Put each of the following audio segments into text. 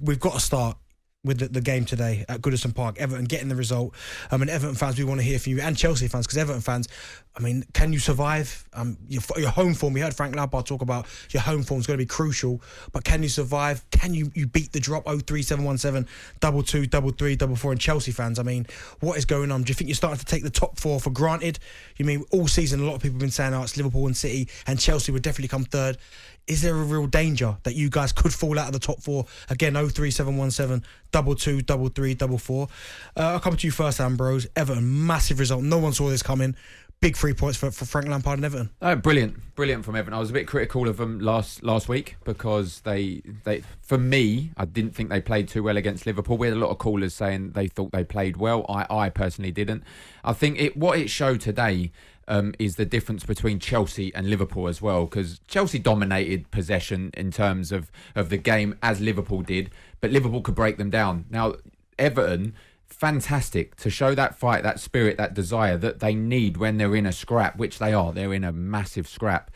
We've got to start with the game today at Goodison Park. Everton getting the result. And Everton fans, we want to hear from you, and Chelsea fans, because Everton fans, can you survive? Your home form, we heard Frank Lampard talk about your home form is going to be crucial, but can you survive? Can you beat the drop? 03717 22 33 44. And Chelsea fans, what is going on? Do you think you're starting to take the top four for granted? All season a lot of people have been saying, it's Liverpool and City, and Chelsea would definitely come third. Is there a real danger that you guys could fall out of the top four? Again, 03717 22 33 44. I'll come to you first, Ambrose. Everton, massive result. No one saw this coming. Big 3 points for Frank Lampard and Everton. Brilliant from Everton. I was a bit critical of them last week because they for me, I didn't think they played too well against Liverpool. We had a lot of callers saying they thought they played well. I personally didn't. I think what it showed today is the difference between Chelsea and Liverpool as well, because Chelsea dominated possession in terms of the game as Liverpool did, but Liverpool could break them down. Now, Everton, fantastic to show that fight, that spirit, that desire that they need when they're in a scrap, which they are. They're in a massive scrap.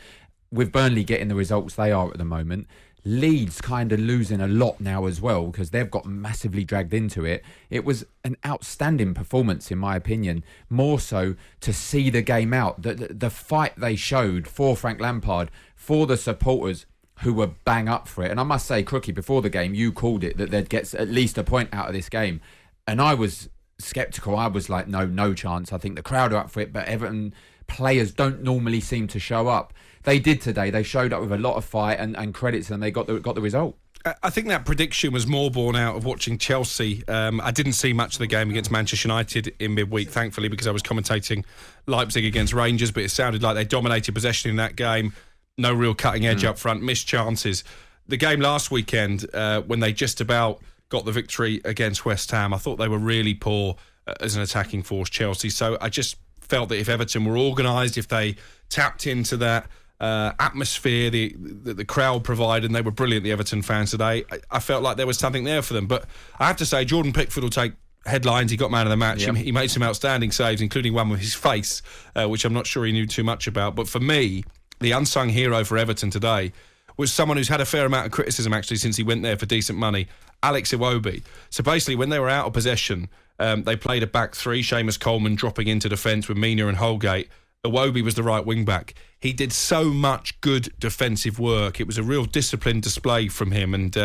With Burnley getting the results they are at the moment, Leeds kind of losing a lot now as well because they've got massively dragged into it. It was an outstanding performance in my opinion, more so to see the game out. The fight they showed for Frank Lampard, for the supporters who were bang up for it. And I must say, Crookie, before the game, you called it that they'd get at least a point out of this game. And I was sceptical. I was like, no chance. I think the crowd are up for it, but Everton players don't normally seem to show up. They did today. They showed up with a lot of fight and credit to them. They got the result. I think that prediction was more born out of watching Chelsea. I didn't see much of the game against Manchester United in midweek, thankfully, because I was commentating Leipzig against Rangers, but it sounded like they dominated possession in that game. No real cutting edge up front, missed chances. The game last weekend, when they just about got the victory against West Ham, I thought they were really poor as an attacking force, Chelsea. So I just felt that if Everton were organised, if they tapped into that atmosphere the crowd provided, and they were brilliant, the Everton fans today, I felt like there was something there for them. But I have to say, Jordan Pickford will take headlines. He got man of the match. Yep. He made some outstanding saves, including one with his face, which I'm not sure he knew too much about. But for me, the unsung hero for Everton today was someone who's had a fair amount of criticism actually since he went there for decent money, Alex Iwobi. So basically, when they were out of possession, they played a back three, Seamus Coleman dropping into defence with Mina and Holgate. Iwobi was the right wing-back. He did so much good defensive work. It was a real disciplined display from him, and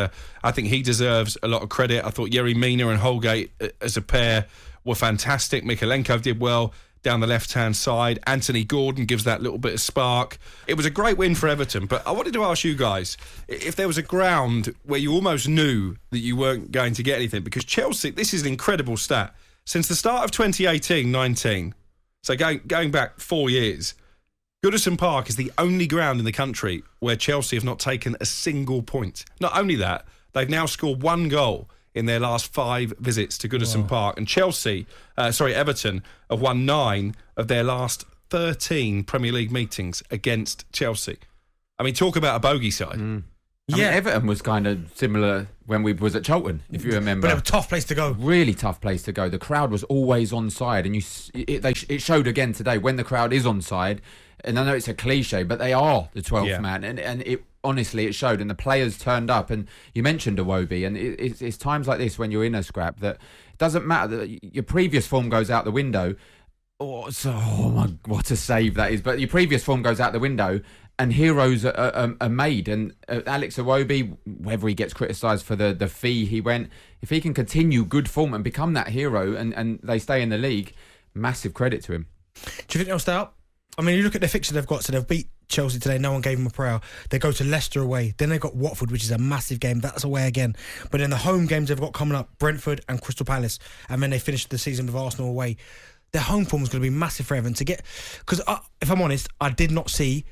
I think he deserves a lot of credit. I thought Yerry Mina and Holgate as a pair were fantastic. Mykolenko did well down the left-hand side. Anthony Gordon gives that little bit of spark. It was a great win for Everton, but I wanted to ask you guys, if there was a ground where you almost knew that you weren't going to get anything, because Chelsea, this is an incredible stat. Since the start of 2018-19, so going back 4 years, Goodison Park is the only ground in the country where Chelsea have not taken a single point. Not only that, they've now scored 1 goal in their last 5 visits to Goodison Park. And Everton have won 9 of their last 13 Premier League meetings against Chelsea. Talk about a bogey side. Everton was kind of similar when we was at Charlton, if you remember. But it was a tough place to go. Really tough place to go. The crowd was always on side, and it showed again today when the crowd is on side. And I know it's a cliche, but they are the 12th man, and it honestly it showed. And the players turned up. And you mentioned Iwobi, and it's times like this when you're in a scrap that it doesn't matter that your previous form goes out the window. Oh my, what a save that is! But your previous form goes out the window. And heroes are made. And Alex Iwobi, whether he gets criticised for the fee he went, if he can continue good form and become that hero and they stay in the league, massive credit to him. Do you think they'll stay up? You look at the fixture they've got. So they've beat Chelsea today. No one gave them a prayer. They go to Leicester away. Then they've got Watford, which is a massive game. That's away again. But in the home games they've got coming up, Brentford and Crystal Palace. And then they finish the season with Arsenal away. Their home form is going to be massive for Everton to get. Because if I'm honest, I did not see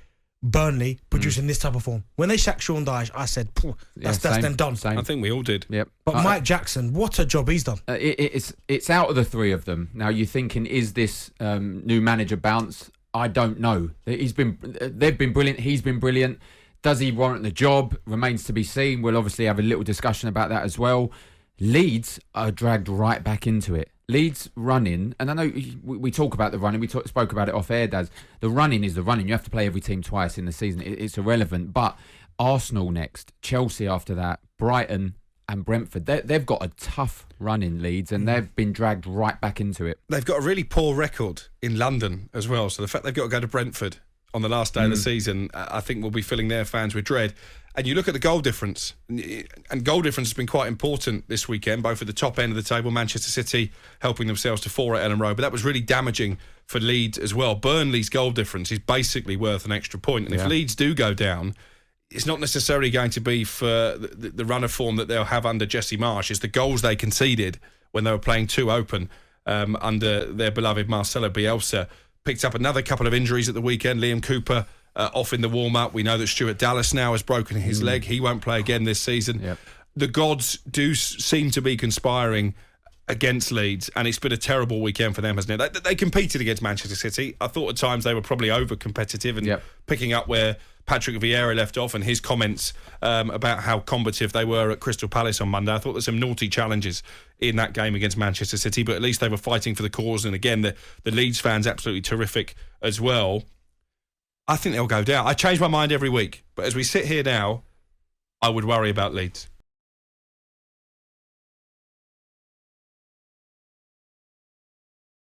Burnley producing this type of form. When they sacked Sean Dyche, I said, that's them done. Same. I think we all did. Yep. But Mike Jackson, what a job he's done. It's out of the 3 of them. Now you're thinking, is this new manager bounce? I don't know. They've been brilliant. He's been brilliant. Does he warrant the job? Remains to be seen. We'll obviously have a little discussion about that as well. Leeds are dragged right back into it. Leeds running, and I know we talk about the running, we spoke about it off air, Daz. The running is the running. You have to play every team twice in the season. It's irrelevant. But Arsenal next, Chelsea after that, Brighton, and Brentford. They've got a tough run in Leeds, and they've been dragged right back into it. They've got a really poor record in London as well. So the fact they've got to go to Brentford on the last day of the season, I think will be filling their fans with dread. And you look at the goal difference, and goal difference has been quite important this weekend, both at the top end of the table, Manchester City helping themselves to 4 at Ellen Road, but that was really damaging for Leeds as well. Burnley's goal difference is basically worth an extra point, and if Leeds do go down, it's not necessarily going to be for the run of form that they'll have under Jesse Marsch. It's the goals they conceded when they were playing too open under their beloved Marcelo Bielsa. Picked up another couple of injuries at the weekend. Liam Cooper off in the warm-up. We know that Stuart Dallas now has broken his leg. He won't play again this season. Yep. The gods do seem to be conspiring against Leeds, and it's been a terrible weekend for them, hasn't it? They competed against Manchester City. I thought at times they were probably over-competitive and picking up where Patrick Vieira left off, and his comments about how combative they were at Crystal Palace on Monday. I thought there's some naughty challenges in that game against Manchester City, but at least they were fighting for the cause. And again, the Leeds fans absolutely terrific as well. I think they'll go down. I change my mind every week, but as we sit here now, I would worry about Leeds.